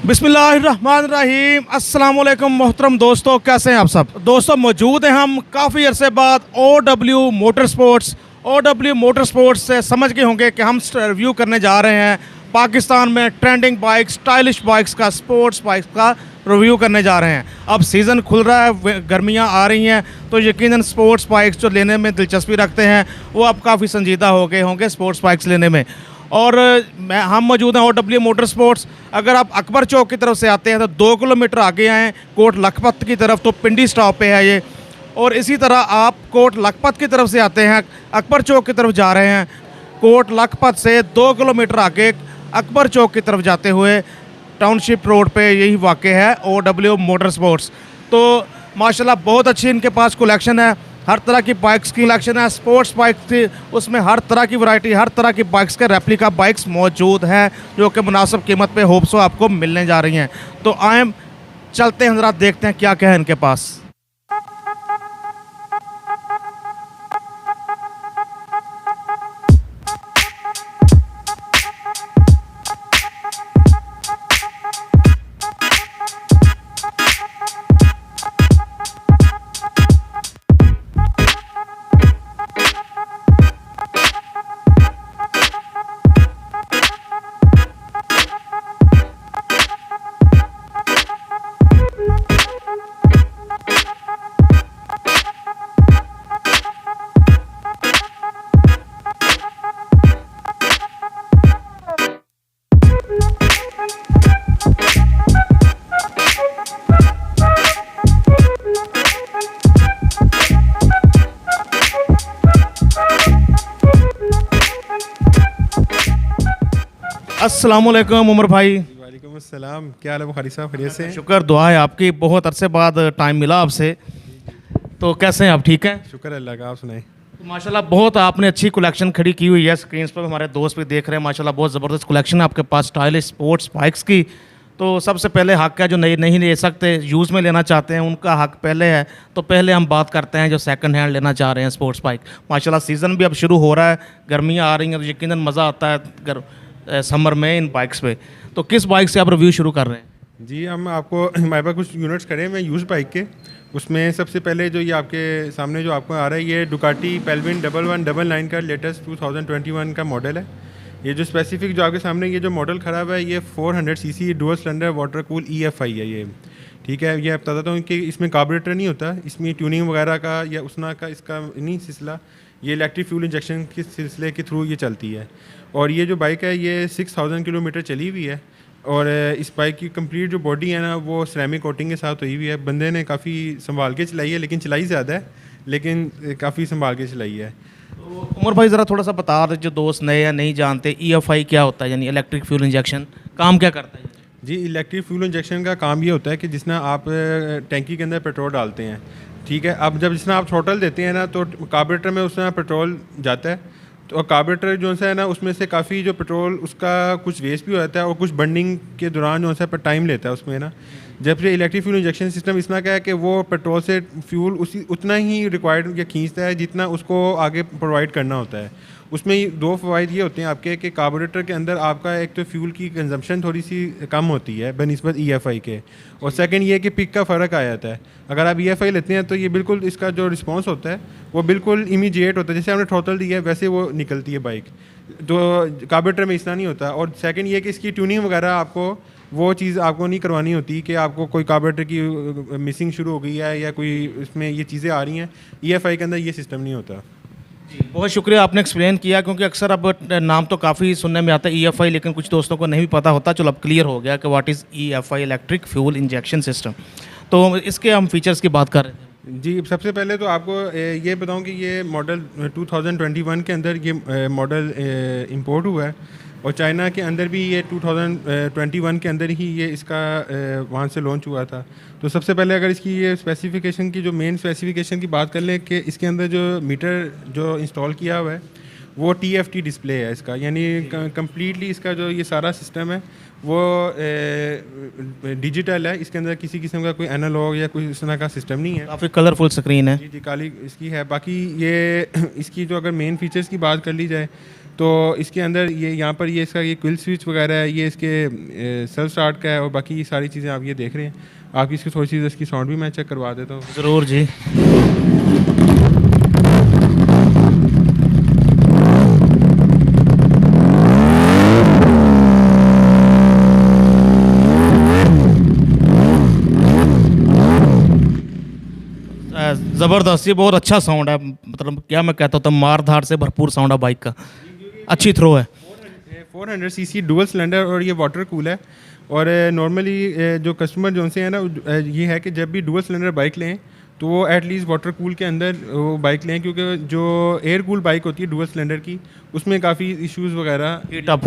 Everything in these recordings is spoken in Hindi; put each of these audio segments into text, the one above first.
बिस्मिल्लाहिर्रहमानिर्रहीम। अस्सलाम वालेकुम मोहतरम दोस्तों, कैसे हैं आप सब दोस्तों। मौजूद हैं हम काफ़ी अरसे बाद ओ डब्ल्यू मोटर स्पोर्ट्स से समझ गए होंगे कि हम रिव्यू करने जा रहे हैं पाकिस्तान में ट्रेंडिंग बाइक, स्टाइलिश बाइक्स का, स्पोर्ट्स बाइक्स का रिव्यू करने जा रहे हैं। अब सीज़न खुल रहा है, गर्मियां आ रही हैं, तो यकीनन स्पोर्ट्स बाइक्स जो लेने में दिलचस्पी रखते हैं वो अब काफ़ी संजीदा हो गए होंगे स्पोर्ट्स बाइक्स लेने में। और हम मौजूद हैं ओ.डब्ल्यू मोटर स्पोर्ट्स। अगर आप अकबर चौक की तरफ से आते हैं तो 2 किलोमीटर आगे आएँ कोट लखपत की तरफ, तो पिंडी स्टॉप पे है ये। और इसी तरह आप कोट लखपत की तरफ से आते हैं, अकबर चौक की तरफ जा रहे हैं, कोट लखपत से 2 किलोमीटर आगे अकबर चौक की तरफ जाते हुए टाउनशिप रोड पे यही वाक़ है ओ.डब्ल्यू मोटर स्पोर्ट्स। तो माशाल्लाह बहुत अच्छी इनके पास कलेक्शन है, हर तरह की बाइक्स की कलेक्शन है। स्पोर्ट्स बाइक्स की उसमें हर तरह की वैरायटी, हर तरह की बाइक्स के रेप्लिका बाइक्स मौजूद हैं जो कि मुनासिब कीमत पे होप सो आपको मिलने जा रही हैं। तो आए चलते हैं, ज़रा देखते हैं क्या क्या है इनके पास। अस्सलाम वालेकुम उमर भाई। वालेकुम अस्सलाम, क्या हाल है बुखारी साहब? खैरियत से? शुक्र, दुआ है आपकी, बहुत अरसे बाद टाइम मिला आपसे। तो कैसे हैं आप, ठीक हैं? शुक्र अल्लाह का, आप सुनाएं। तो माशाल्लाह बहुत आपने अच्छी कलेक्शन खड़ी की हुई है, स्क्रीन पर हमारे दोस्त भी देख रहे हैं। माशाल्लाह बहुत ज़बरदस्त कलेक्शन है आपके पास स्टाइलिश स्पोर्ट्स बाइक्स की। तो सबसे पहले हक है जो नहीं ले सकते, यूज़ में लेना चाहते हैं, उनका हक पहले है। तो पहले हम बात करते हैं जो सेकंड हैंड लेना चाह रहे हैं स्पोर्ट्स बाइक। माशाल्लाह सीज़न भी अब शुरू हो रहा है, गर्मियाँ आ रही हैं, तो यकीनन मज़ा आता है समर में इन बाइक्स पे। तो किस बाइक से आप रिव्यू शुरू कर रहे हैं? जी, हम आपको हमारे पास कुछ यूनिट्स खड़े हैं मैं यूज़ बाइक के। उसमें सबसे पहले जो ये आपके सामने जो आपको आ रहा है, ये डुकाटी पेल्विन 1199 का लेटेस्ट 2021 का मॉडल है। ये जो स्पेसिफिक जो आपके सामने ये जो मॉडल खराब है, ये 400 CC dual cylinder water cool EFI है ये, ठीक है। ये बताता हूँ कि इसमें कार्बोरेटर नहीं होता, इसमें ट्यूनिंग वगैरह का या उसना का इसका नहीं सिलसिला, ये इलेक्ट्रिक फ्यूल इंजेक्शन के सिलसिले के थ्रू ये चलती है। और ये जो बाइक है ये 6000 किलोमीटर चली हुई है। और इस बाइक की कंप्लीट जो बॉडी है ना, वो सिरेमिक कोटिंग के साथ हुई हुई है। बंदे ने काफ़ी संभाल के चलाई है, लेकिन चलाई ज़्यादा है, लेकिन काफ़ी संभाल के चलाई है। तो उमर भाई ज़रा थोड़ा सा बता रहे जो दोस्त नए या नहीं जानते, EFI क्या होता है, यानी इलेक्ट्रिक फ्यूल इंजेक्शन काम क्या करता है? जी, इलेक्ट्रिक फ्यूल इंजेक्शन का काम ये होता है कि जिसना आप टैंकी के अंदर पेट्रोल डालते हैं, ठीक है। अब जब जिसना आप थ्रॉटल देते हैं ना, तो कार्बोरेटर में उसमें पेट्रोल जाता है, तो कार्बोरेटर जो है ना, उसमें से काफ़ी जो पेट्रोल उसका कुछ वेस्ट भी हो जाता है और कुछ बर्निंग के दौरान जो है पर टाइम लेता है उसमें ना। जबकि इलेक्ट्रिक फ्यूल इंजेक्शन सिस्टम इसमें क्या है कि वो पेट्रोल से फ्यूल उतना ही रिक्वायर्ड या खींचता है जितना उसको आगे प्रोवाइड करना होता है। उसमें 2 फ़वाइद ये होते हैं आपके कि कार्बोरेटर के अंदर आपका एक तो फ्यूल की कंजम्पशन थोड़ी सी कम होती है बनिस्बत EFI के, और सेकंड ये कि पिक का फ़र्क आ जाता है। अगर आप EFI लेते हैं तो ये बिल्कुल इसका जो रिस्पांस होता है वो बिल्कुल इमीडिएट होता है, जैसे आपने थ्रॉटल दिया है वैसे वो निकलती है बाइक। तो कार्बोरेटर में इतना नहीं होता। और सेकंड ये कि इसकी ट्यूनिंग वगैरह आपको वो चीज़ आपको नहीं करवानी होती कि आपको कोई कार्बोरेटर की मिसिंग शुरू हो गई है या कोई इसमें ये चीज़ें आ रही हैं। EFI के अंदर ये सिस्टम नहीं होता। बहुत शुक्रिया, आपने एक्सप्लेन किया, क्योंकि अक्सर अब नाम तो काफ़ी सुनने में आता है EFI, लेकिन कुछ दोस्तों को नहीं भी पता होता। चलो अब क्लियर हो गया कि what is EFI, electric fuel injection system. तो इसके हम फीचर्स की बात कर रहे थे। जी, सबसे पहले तो आपको ये बताऊं कि ये मॉडल 2021 के अंदर ये मॉडल इंपोर्ट हुआ है, और चाइना के अंदर भी ये 2021 के अंदर ही ये इसका वहाँ से लॉन्च हुआ था। तो सबसे पहले अगर इसकी ये स्पेसिफिकेशन की जो मेन स्पेसिफिकेशन की बात कर लें कि इसके अंदर जो मीटर जो इंस्टॉल किया हुआ है वो TFT डिस्प्ले है इसका, यानी कम्प्लीटली इसका जो ये सारा सिस्टम है वो डिजिटल है, इसके अंदर किसी किस्म का कोई एनालॉग या कोई इस तरह का सिस्टम नहीं है। काफ़ी कलरफुल स्क्रीन है। जी जी, काली इसकी है। बाकी ये इसकी जो अगर मेन फीचर्स की बात कर ली जाए तो इसके अंदर ये यहाँ पर ये इसका ये क्विल स्विच वगैरह है, ये इसके सेल्फ स्टार्ट का है, और बाकी ये सारी चीज़ें आप ये देख रहे हैं। आपकी इसकी थोड़ी सी इसकी साउंड भी मैं चेक करवा देता हूँ। ज़रूर जी। ज़बरदस्त, ये बहुत अच्छा साउंड है, मतलब क्या मैं कहता हूँ तो मार धार से भरपूर साउंड है बाइक का, अच्छी थ्रो है। 400 सीसी डुअल सिलेंडर और ये वाटर कूल है। और नॉर्मली जो कस्टमर जो से है ना, ये है कि जब भी डुअल सिलेंडर बाइक लें तो वो एटलीस्ट वाटर कूल के अंदर वो बाइक लें, क्योंकि जो एयर कूल बाइक होती है डुअल सिलेंडर की, उसमें काफ़ी इश्यूज़ वगैरह, हीटअप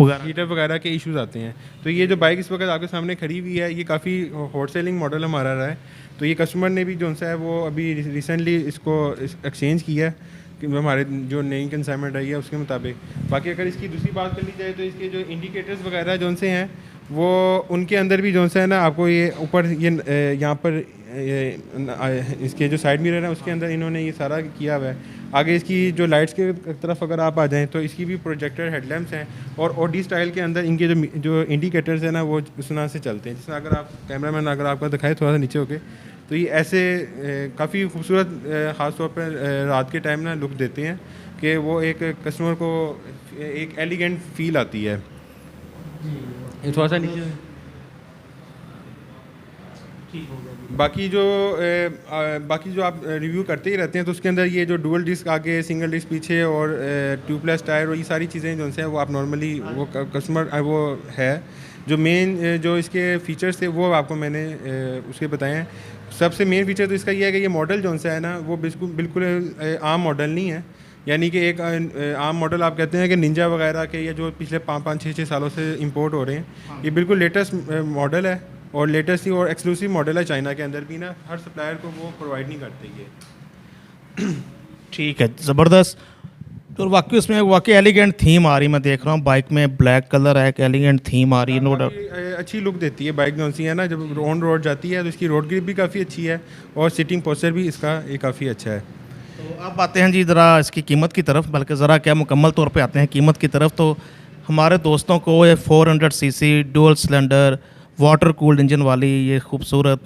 वगैरह के इश्यूज़ आते हैं। तो ये जो बाइक इस वक्त आपके सामने खड़ी हुई है, ये काफ़ी हॉट सेलिंग मॉडल हमारा रहा है। तो ये कस्टमर ने भी जो सा है वो अभी रिसेंटली इसको एक्सचेंज किया है कि हमारे जो नई कंसाइनमेंट आई है उसके मुताबिक। बाकी अगर इसकी दूसरी बात कर ली जाए तो इसके जो इंडिकेटर्स वगैरह जो से हैं वो उनके अंदर भी जो सा है ना, आपको ये ऊपर ये यहाँ पर इसके जो साइड मिरर है उसके अंदर इन्होंने ये सारा किया हुआ है। आगे इसकी जो लाइट्स के तरफ अगर आप आ जाएं तो इसकी भी प्रोजेक्टर हेडलैम्प्स हैं, और ओडी स्टाइल के अंदर इनके जो इंडिकेटर्स हैं ना वो उस तरह से चलते हैं। जिसमें अगर आप कैमरामैन अगर आपका दिखाए थोड़ा सा नीचे होके, तो ये ऐसे काफ़ी खूबसूरत ख़ास तौर पर रात के टाइम ना लुक देते हैं कि वो एक कस्टमर को एक एलिगेंट फील आती है। ये थोड़ा सा नीचे बाकी जो आप रिव्यू करते ही रहते हैं तो उसके अंदर ये जो डुअल डिस्क आगे, सिंगल डिस्क पीछे और ट्यूबलेस टायर और ये सारी चीज़ें जो हैं वो आप नॉर्मली वो कस्टमर वो है। जो मेन जो इसके फीचर्स थे वो आपको मैंने उसके बताए हैं। सबसे मेन फीचर तो इसका ये है कि ये मॉडल जो सा है ना वो बिल्कुल आम मॉडल नहीं है। यानी कि एक आम मॉडल आप कहते हैं कि निंजा वगैरह के, या जो पिछले 5-6 सालों से इंपोर्ट हो रहे हैं, ये बिल्कुल लेटेस्ट मॉडल है और लेटेस्ट ही और एक्सक्लूसिव मॉडल है। चाइना के अंदर भी ना हर सप्लायर को वो प्रोवाइड नहीं करते ये। ठीक है, ज़बरदस्त। तो वाकई उसमें वाकई एलिगेंट थीम आ रही, मैं देख रहा हूँ बाइक में ब्लैक कलर है, एक एलिगेंट थीम आ रही है, नो डाउट। अच्छी लुक देती है बाइक जो सी है ना, जब ऑन रोड जाती है तो इसकी रोड ग्रिप भी काफ़ी अच्छी है और सीटिंग पोस्चर भी इसका ये काफ़ी अच्छा है। तो अब आते हैं जी ज़रा इसकी कीमत की तरफ, बल्कि ज़रा क्या मुकम्मल तौर पे आते हैं कीमत की तरफ। तो हमारे दोस्तों को ये 400 CC dual cylinder water cooled engine वाली ये खूबसूरत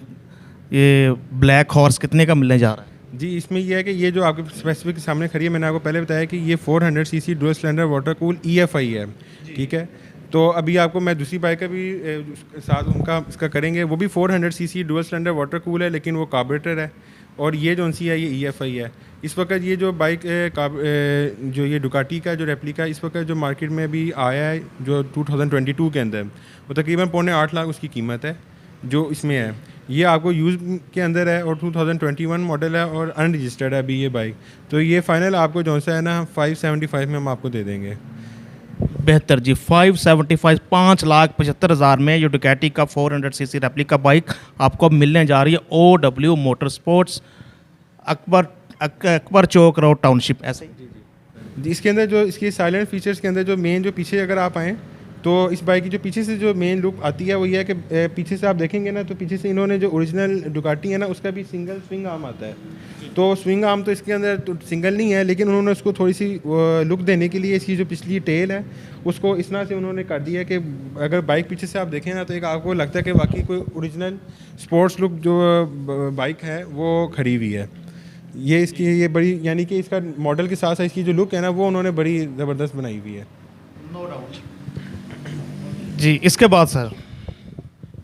ये ब्लैक हॉर्स कितने का मिलने जा रहा है? जी, इसमें यह है कि ये जो आपके स्पेसिफिक सामने खड़ी है, मैंने आपको पहले बताया कि ये 400 CC dual cylinder water cool EFI है, ठीक है। तो अभी आपको मैं दूसरी बाइक का भी साथ उनका इसका करेंगे, वो भी 400 CC dual cylinder water cool है, लेकिन वो कार्बोरेटर है, और ये जो सी है ये EFI है। इस वक्त ये जो बाइक जो ये डुकाटी का जो रेप्लिका इस वक्त जो मार्केट में भी आया है जो 2022 के अंदर, वो तकरीबन 8.25 लाख उसकी कीमत है जो इसमें है। ये आपको यूज़ के अंदर है और 2021 मॉडल है और अनरजिस्टर्ड है अभी ये बाइक। तो ये फ़ाइनल आपको जो सा है ना 575 में हम आपको दे देंगे। बेहतर जी, 575 5,75,000 में ये डुकाटी का 400 सीसी रेप्लिका बाइक आपको अब मिलने जा रही है OW मोटर स्पोर्ट्स, अकबर चौक रोड टाउनशिप। ऐसे ही जी, इसके अंदर जो इसके साइलेंट फीचर्स के अंदर जो मेन जो पीछे अगर आप आएँ तो इस बाइक की जो पीछे से जो मेन लुक आती है वो ये है कि पीछे से आप देखेंगे ना तो पीछे से इन्होंने जो ओरिजिनल डुकाटी है ना उसका भी सिंगल स्विंग आर्म आता है। तो स्विंग आर्म तो इसके अंदर तो सिंगल नहीं है, लेकिन उन्होंने उसको थोड़ी सी लुक देने के लिए इसकी जो पिछली टेल है उसको इस तरह से उन्होंने कर दिया कि अगर बाइक पीछे से आप देखें ना तो एक आपको लगता है कि वाकई कोई ओरिजिनल स्पोर्ट्स लुक जो बाइक है वो खड़ी हुई है। ये इसकी ये बड़ी यानी कि इसका मॉडल के साथ साथ इसकी जो लुक है ना वो उन्होंने बड़ी ज़बरदस्त बनाई हुई है। नो डाउट जी। इसके बाद सर,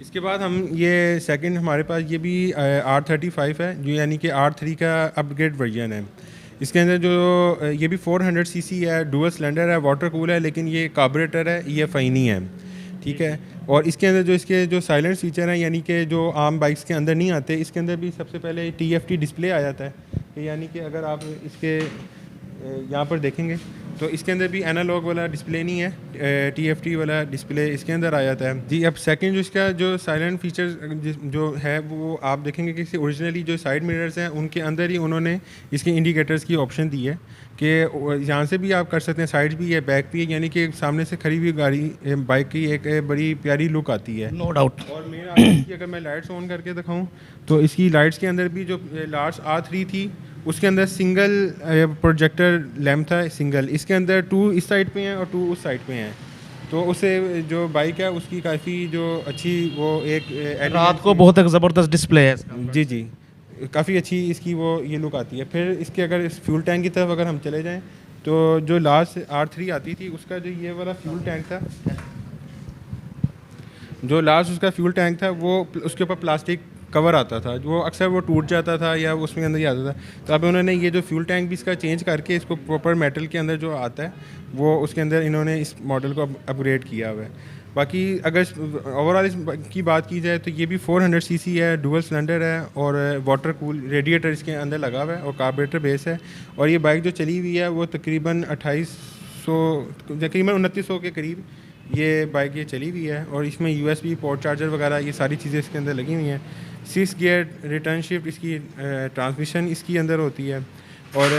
इसके बाद हम ये सेकंड हमारे पास ये भी R35 है जो यानी कि R3 का अपग्रेड वर्जन है। इसके अंदर जो ये भी 400 सीसी है, डुअल सिलेंडर है, वाटर कूल है, लेकिन ये कार्बोरेटर है, EFI नहीं है, ठीक है। और इसके अंदर जो इसके जो साइलेंट फीचर हैं यानी कि जो आम बाइक्स के अंदर नहीं आते, इसके अंदर भी सबसे पहले TFT डिस्प्ले आ जाता है। यानी कि अगर आप इसके यहाँ पर देखेंगे तो इसके अंदर भी एनालॉग वाला डिस्प्ले नहीं है, TFT वाला डिस्प्ले इसके अंदर आ जाता है जी। अब सेकंड जो इसका जो साइलेंट फीचर जो है वो आप देखेंगे कि ओरिजिनली जो साइड मिरर्स हैं उनके अंदर ही उन्होंने इसके इंडिकेटर्स की ऑप्शन दी है कि यहाँ से भी आप कर सकते हैं, साइड भी है, बैक भी है, यानी कि सामने से खड़ी हुई गाड़ी बाइक की एक बड़ी प्यारी लुक आती है, नो डाउट। और मेन की अगर मैं लाइट्स ऑन करके दिखाऊं तो इसकी लाइट्स के अंदर भी जो लार्ज R3 थी उसके अंदर सिंगल प्रोजेक्टर लैम्प था सिंगल, इसके अंदर 2 इस साइड पे हैं और 2 उस साइड पे हैं। तो उससे जो बाइक है उसकी काफ़ी जो अच्छी वो एक रात को बहुत एक ज़बरदस्त डिस्प्ले है इसका। जी जी, काफ़ी अच्छी इसकी वो ये लुक आती है। फिर इसके अगर इस फ्यूल टैंक की तरफ अगर हम चले जाएं तो जो लास्ट R3 आती थी उसका जो ये वाला फ्यूल टैंक था, जो लास्ट उसका फ्यूल टैंक था वो उसके ऊपर प्लास्टिक कवर आता था, वो अक्सर वो टूट जाता था या उसमें अंदर ही आता था। तो अब उन्होंने ये जो फ्यूल टैंक भी इसका चेंज करके इसको प्रॉपर मेटल के अंदर जो आता है वो उसके अंदर इन्होंने इस मॉडल को अपग्रेड किया हुआ है। बाकी अगर ओवरऑल इस की बात की जाए तो ये भी 400 सीसी है, डुअल सिलेंडर है और वाटर कूल रेडिएटर इसके अंदर लगा हुआ है और कार्बोरेटर बेस है। और ये बाइक जो चली हुई है वो तकरीबन 2900 के करीब ये बाइक ये चली हुई है। और इसमें USB पोर्ट चार्जर वगैरह ये सारी चीज़ें इसके अंदर लगी हुई हैं। 6 गियर रिटर्न शिफ्ट इसकी ट्रांसमिशन इसकी अंदर होती है। और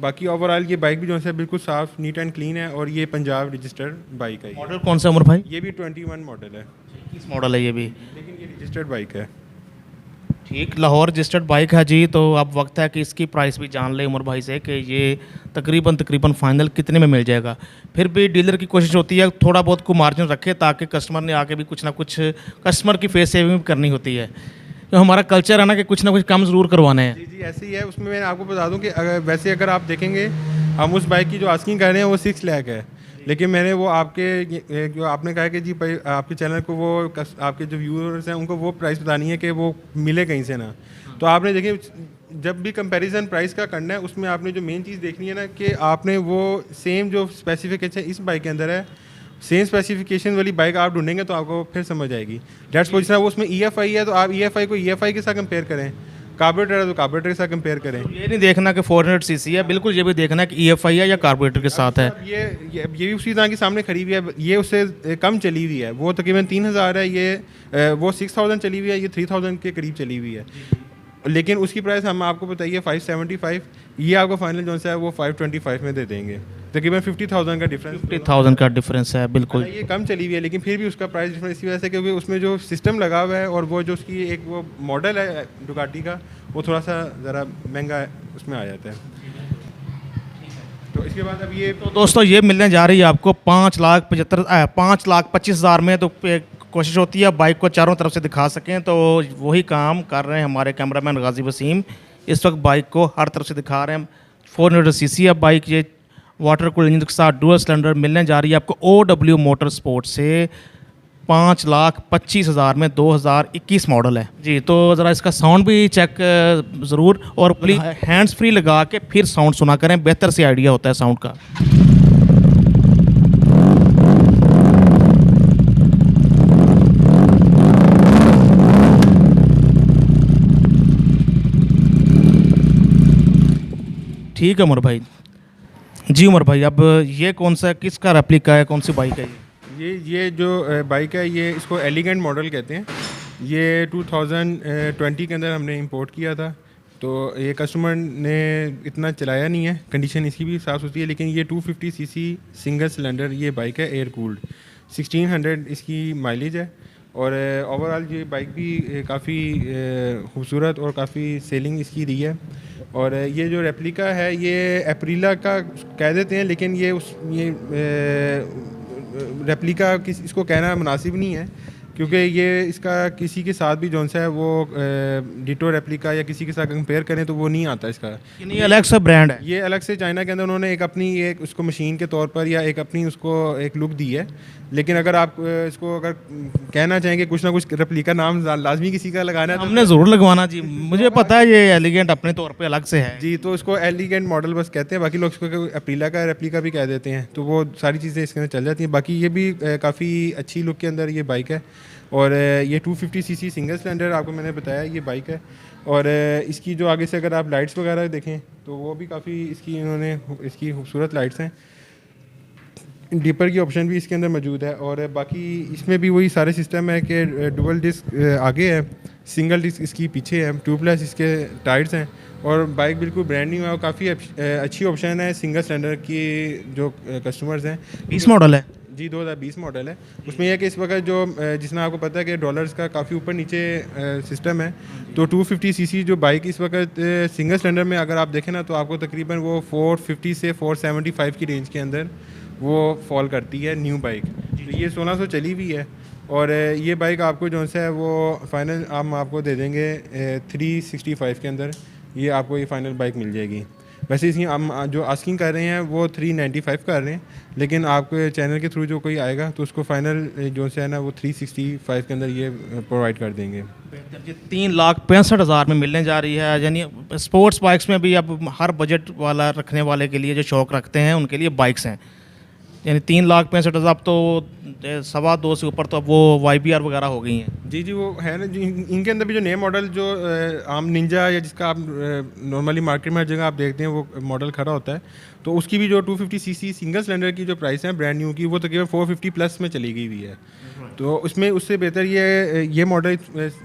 बाकी ओवरऑल ये बाइक भी जो है बिल्कुल साफ़, नीट एंड क्लीन है और ये पंजाब रजिस्टर्ड बाइक है। मॉडल कौन सा उमर भाई? ये भी 21 मॉडल है, किस मॉडल है ये भी? लेकिन ये रजिस्टर्ड बाइक है। ठीक, लाहौर रजिस्टर्ड बाइक है जी। तो अब वक्त है कि इसकी प्राइस भी जान ले उमर भाई से कि ये तकरीबन फाइनल कितने में मिल जाएगा। फिर भी डीलर की कोशिश होती है थोड़ा बहुत को मार्जिन रखे ताकि कस्टमर ने आके भी कुछ ना कुछ कस्टमर की फेस सेविंग भी करनी होती है। तो हमारा कल्चर है ना कि कुछ ना कुछ कम ज़रूर करवाने हैं। जी जी, ऐसे ही है। उसमें मैं आपको बता दूं कि अगर आप देखेंगे हम उस बाइक की जो आस्किंग कर रहे हैं वो 6 लाख है, लेकिन मैंने वो जो आपने कहा कि जी भाई आपके चैनल को वो आपके जो व्यूअर्स हैं उनको वो प्राइस बतानी है कि वो मिले कहीं से ना। तो आपने देखिए जब भी कंपैरिजन प्राइस का करना है उसमें आपने जो मेन चीज़ देखनी है ना कि आपने वो सेम जो स्पेसिफिकेशन इस बाइक के अंदर है, सेम स्पेसिफिकेशन वाली बाइक आप ढूंढेंगे तो आपको फिर समझ आएगी। डेट्स पोजिशन वो उसमें EFI है तो आप EFI को EFI के साथ कंपेयर करें, कार्बोरेटर है तो कार्बोरेटर के साथ कंपेयर करें। ये नहीं देखना कि 400 सीसी है, बिल्कुल ये भी देखना कि EFI है या कार्बोरेटर के साथ है। ये भी उसी तरह की सामने खड़ी हुई है, ये उससे कम चली हुई है, वो तकरीबन 3000 है, ये वो 6000 चली हुई है, ये 3000 के करीब चली हुई है। लेकिन उसकी प्राइस हम आपको बताइए 575, ये आपको फाइनल जो है वो 525 में दे देंगे। तकरीबन 50,000 का डिफरेंस, 50,000 का डिफरेंस है बिल्कुल। ये कम चली हुई है लेकिन फिर भी उसका प्राइस डिफरेंस इसी वजह से क्योंकि उसमें जो सिस्टम लगा हुआ है और वो जो उसकी एक वो मॉडल है डुकाटी का वो थोड़ा सा ज़रा महंगा उसमें आ जाता है। तो इसके बाद अब ये तो दोस्तों ये मिलने जा रही है आपको 5,25,000 में। तो कोशिश होती है बाइक को चारों तरफ से दिखा सकें, तो वही काम कर रहे हैं हमारे कैमरामैन गाजी वसीम। इस वक्त बाइक को हर तरफ से दिखा रहे हैं। 400 सीसी है बाइक, ये वाटर कूल इंजन के साथ डुअल सिलेंडर मिलने जा रही है आपको OW मोटर स्पोर्ट से 5,25,000 में। 2021 मॉडल है जी। तो ज़रा इसका साउंड भी चेक ज़रूर, और प्लीज़ हैंड्स फ्री लगा के फिर साउंड सुना करें, बेहतर से आइडिया होता है साउंड का। ठीक है उमर भाई जी। उमर भाई अब ये कौन सा किसका रेप्लिका है, कौन सी बाइक है ये जो बाइक है ये इसको एलिगेंट मॉडल कहते हैं। ये 2020 के अंदर हमने इंपोर्ट किया था, तो ये कस्टमर ने इतना चलाया नहीं है, कंडीशन इसकी भी साफ़ होती है। लेकिन ये 250 सीसी सिंगल सिलेंडर ये बाइक है, एयर कूल्ड, 1600 इसकी माइलेज है। और ओवरऑल ये बाइक भी काफ़ी खूबसूरत और काफ़ी सेलिंग इसकी रही है। और ये जो रेप्लिका है ये एप्रिला का कह देते हैं, लेकिन ये रेप्लिका इसको कहना मुनासिब नहीं है क्योंकि ये इसका किसी के साथ भी जो सा है वो डिटो रेप्लिका या किसी के साथ कंपेयर करें तो वो नहीं आता इसका। ये अलग से ब्रांड है, ये अलग से चाइना के अंदर उन्होंने एक अपनी एक उसको मशीन के तौर पर या एक अपनी उसको एक लुक दी है। लेकिन अगर आप इसको अगर कहना चाहेंगे कुछ ना कुछ रेप्लिका नाम लाजमी किसी का लगाना है, हमने ज़रूर लगवाना जी। मुझे पता है ये एलिगेंट अपने तौर पे अलग से है जी, तो इसको एलिगेंट मॉडल बस कहते हैं, बाकी लोग इसको एप्रिला का रेप्लिका भी कह देते हैं। तो वो सारी चीज़ें इसके अंदर चल जाती हैं। बाकी ये भी काफ़ी अच्छी लुक के अंदर ये बाइक है। और ये 250 सीसी सिंगल सिलेंडर आपको मैंने बताया ये बाइक है। और इसकी जो आगे से अगर आप लाइट्स वगैरह देखें तो वो भी काफ़ी इसकी इन्होंने इसकी खूबसूरत लाइट्स हैं। डिपर की ऑप्शन भी इसके अंदर मौजूद है। और बाकी इसमें भी वही सारे सिस्टम है कि डुअल डिस्क आगे है, सिंगल डिस्क इसकी पीछे है, ट्यूबलेस इसके टायर्स हैं और बाइक बिल्कुल ब्रांड न्यू है और काफ़ी अच्छी ऑप्शन है सिंगल सिलेंडर की जो कस्टमर्स हैं। 20 मॉडल है। जी 2020 मॉडल है। उसमें यह है कि इस वक्त जो जिसमें आपको पता है कि डॉलर्स का काफ़ी ऊपर नीचे सिस्टम है, तो 250 सीसी जो बाइक इस वक्त सिंगल सिलेंडर में अगर आप देखें ना तो आपको तकरीबन वो 450 से 475 की रेंज के अंदर वो फॉल करती है न्यू बाइक। तो ये 1600 चली हुई है और ये बाइक आपको जो सा है वो फाइनल हम आपको दे देंगे 365 के अंदर ये आपको ये फ़ाइनल बाइक मिल जाएगी। वैसे इसकी हम जो आस्किंग कर रहे हैं वो 395 कर रहे हैं, लेकिन आपके चैनल के थ्रू जो कोई आएगा तो उसको फाइनल जो है ना वो 365 के अंदर ये प्रोवाइड कर देंगे। 3,65,000 में मिलने जा रही है। यानी स्पोर्ट्स बाइक्स में भी अब हर बजट वाला रखने वाले के लिए जो शौक़ रखते हैं उनके लिए बाइक्स हैं। यानी 3,65,000 तो 2.25 से ऊपर तो अब वो YBR वगैरह हो गई हैं। जी वो है ना जी। इनके अंदर भी जो नए मॉडल जो आम निंजा या जिसका आप नॉर्मली मार्केट में हर जगह आप देखते हैं वो मॉडल खड़ा होता है, तो उसकी भी जो 250 सीसी सिंगल सिलेंडर की जो प्राइस है ब्रांड न्यू की वो तकरीबन 450 प्लस में चली गई हुई है। तो उसमें उससे बेहतर ये मॉडल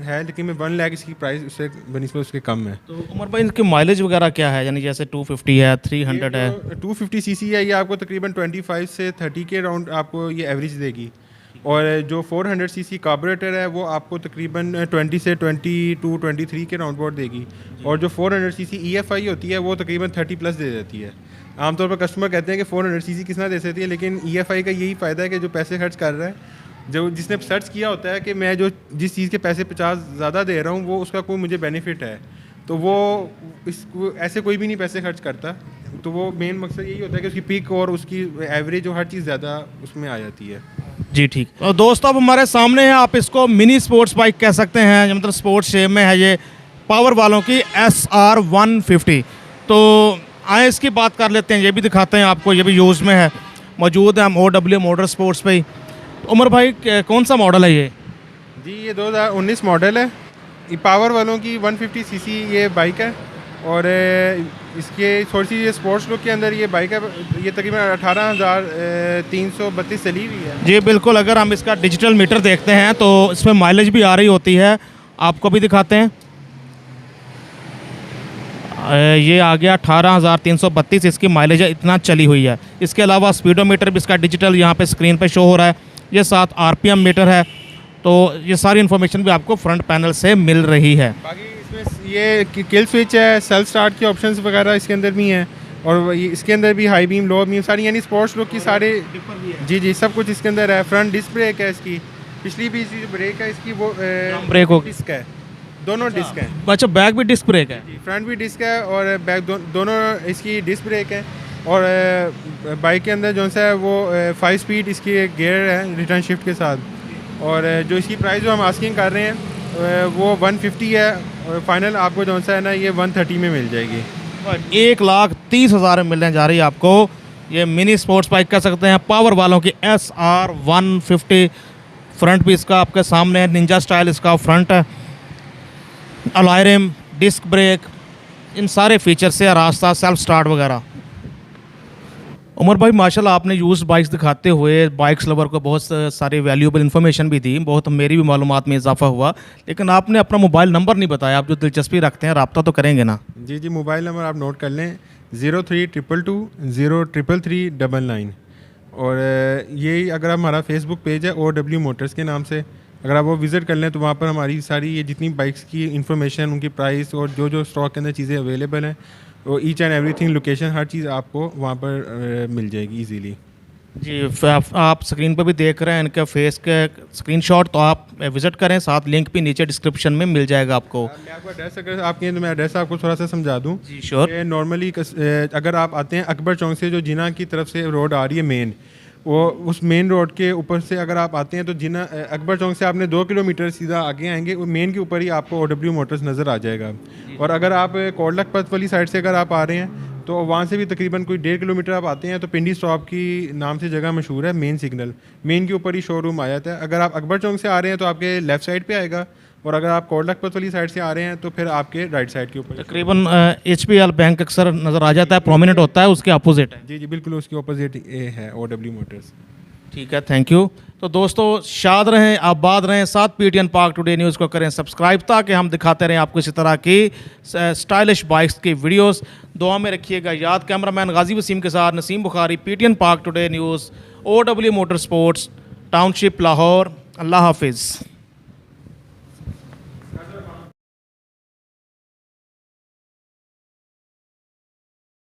है, लेकिन 1 लाख इसकी प्राइस उससे बनिस्बत उसके कम है। तो उमर भाई इनकी माइलेज वगैरह क्या है? यानी जैसे 250 है, 300 है। 250 सीसी है, ये आपको तकरीबन 25 से 30 के राउंड आपको ये एवरेज देगी। और जो 400 सीसी कार्बोरेटर है वो आपको तकरीबन 20 से 22 23 के राउंड अबाउट देगी। और जो 400 सीसी EFI होती है वो तकरीबन 30 प्लस दे देती है। आमतौर पर कस्टमर कहते हैं कि 400 सीसी कितना दे सकती है, लेकिन EFI का यही फ़ायदा है कि जो पैसे खर्च कर रहा है, जो जिसने सर्च किया होता है कि मैं जो जिस चीज़ के पैसे 50 ज़्यादा दे रहा हूँ वो उसका कोई मुझे बेनिफिट है, तो वो ऐसे कोई भी नहीं पैसे खर्च करता। तो वो मेन मकसद यही होता है कि उसकी पिक और उसकी एवरेज और हर चीज़ ज़्यादा उसमें आ जाती है। जी ठीक। और दोस्तों अब हमारे सामने है, आप इसको मिनी स्पोर्ट्स बाइक कह सकते हैं, मतलब स्पोर्ट्स शेप में है ये, पावर वालों की SR 150। तो आए इसकी बात कर लेते हैं, ये भी दिखाते हैं आपको। ये भी यूज़ में है, मौजूद है हम OW मोटर स्पोर्ट्स पे ही। उमर भाई कौन सा मॉडल है ये? जी ये 2019 मॉडल है। ये पावर वालों की 150 सीसी ये बाइक है और इसके थोड़ी सी ये स्पोर्ट्स लुक के अंदर ये बाइक है। ये तकरीबन 18,332 चली हुई है। जी बिल्कुल। अगर हम इसका डिजिटल मीटर देखते हैं तो इसमें माइलेज भी आ रही होती है, आपको भी दिखाते हैं। ये आ गया 18,332 इसकी माइलेज है, इतना चली हुई है। इसके अलावा स्पीडोमीटर भी इसका डिजिटल यहाँ पे स्क्रीन पे शो हो रहा है। ये 7 RPM मीटर है। तो ये सारी इन्फॉर्मेशन भी आपको फ्रंट पैनल से मिल रही है। बाकी इसमें ये किल स्विच है, सेल्फ स्टार्ट की ऑप्शंस वगैरह इसके अंदर भी हैं और इसके अंदर भी हाई बीम लो बीम सारी यानी स्पोर्ट्स लुक की सारे जी सब कुछ इसके अंदर है। फ्रंट डिस्क ब्रेक है इसकी, पिछली भी जो ब्रेक है इसकी वो ब्रेक हो डिस्क है, दोनों डिस्क हैं। अच्छा बैक भी डिस्क ब्रेक है? फ्रंट भी डिस्क है और बैक दोनों इसकी डिस्क ब्रेक है। और बाइक के अंदर जो सा है वो 5 स्पीड इसकी गियर है रिटर्न शिफ्ट के साथ। और जो इसकी प्राइस जो हम आस्किंग कर रहे हैं वो 150 है और फाइनल आपको जो सा है ना ये 130 में मिल जाएगी। 1,30,000 में मिलने जा रही है आपको ये मिनी स्पोर्ट्स बाइक कह सकते हैं, पावर वालों की SR 150। फ्रंट भी इसका आपके सामने है, निंजा स्टाइल इसका फ्रंट है, अलॉय रिम, डिस्क ब्रेक, इन सारे फीचर से रास्ता सेल्फ स्टार्ट वगैरह। उमर भाई माशाल्लाह आपने यूज़ बाइक्स दिखाते हुए बाइक्स लवर को बहुत सारी वैल्यूएबल इन्फॉर्मेशन भी दी, बहुत मेरी भी मालूमात में इजाफा हुआ। लेकिन आपने अपना मोबाइल नंबर नहीं बताया, आप जो दिलचस्पी रखते हैं रब्ता तो करेंगे ना? जी मोबाइल नंबर आप नोट कर लें 0322203399। और ये अगर हमारा फेसबुक पेज है OW मोटर्स के नाम से, अगर आप वो विज़िट कर लें तो वहाँ पर हमारी सारी ये जितनी बाइक्स की इन्फॉर्मेशन, उनकी प्राइस और जो स्टॉक के अंदर चीज़ें अवेलेबल हैं वो ईच एंड एवरीथिंग, लोकेशन, हर चीज़ आपको वहाँ पर मिल जाएगी इजीली। जी आप स्क्रीन पर भी देख रहे हैं इनके फेस के स्क्रीनशॉट, तो आप विज़िट करें, साथ लिंक भी नीचे डिस्क्रिप्शन में मिल जाएगा आपको। मैं आपको एड्रेस अगर आपके मैं एड्रेस आपको थोड़ा सा समझा दूँ। जी श्योर। नॉर्मली अगर आप आते हैं अकबर चौक से, जो जिना की तरफ से रोड आ रही है मेन, वो उस मेन रोड के ऊपर से अगर आप आते हैं तो जिना अकबर चौक से आपने 2 किलोमीटर सीधा आगे आएंगे, वो मेन के ऊपर ही आपको OW मोटर्स नज़र आ जाएगा। और अगर आप कोटलख पथ वाली साइड से अगर आप आ रहे हैं तो वहाँ से भी तकरीबन कोई 1.5 किलोमीटर आप आते हैं तो पिंडी स्टॉप की नाम से जगह मशहूर है, मेन सिग्नल, मेन के ऊपर ही शोरूम आ जाता है। अगर आप अकबर चौक से आ रहे हैं तो आपके लेफ़्ट साइड पे आएगा, और अगर आप कोट लखपत वाली साइड से आ रहे हैं तो फिर आपके राइट साइड के ऊपर। तकरीबन HPL बैंक अक्सर नज़र आ जाता है, प्रोमिनेंट होता है, उसके अपोजिट है। जी जी बिल्कुल, उसके अपोजिट है OW मोटर्स। ठीक है, थैंक यू। तो दोस्तों, शाद रहें, आबाद रहें, साथ PTN पाक टुडे न्यूज़ को करें सब्सक्राइब, ताकि हम दिखाते रहें आपको इसी तरह की स्टाइलिश बाइक्स की वीडियोस। दुआ में रखिएगा याद। कैमरामैन गाजी वसीम के साथ Naseem Bukhari, PTN Pak today news, OW motor sports, township Lahore. अल्लाह हाफिज़।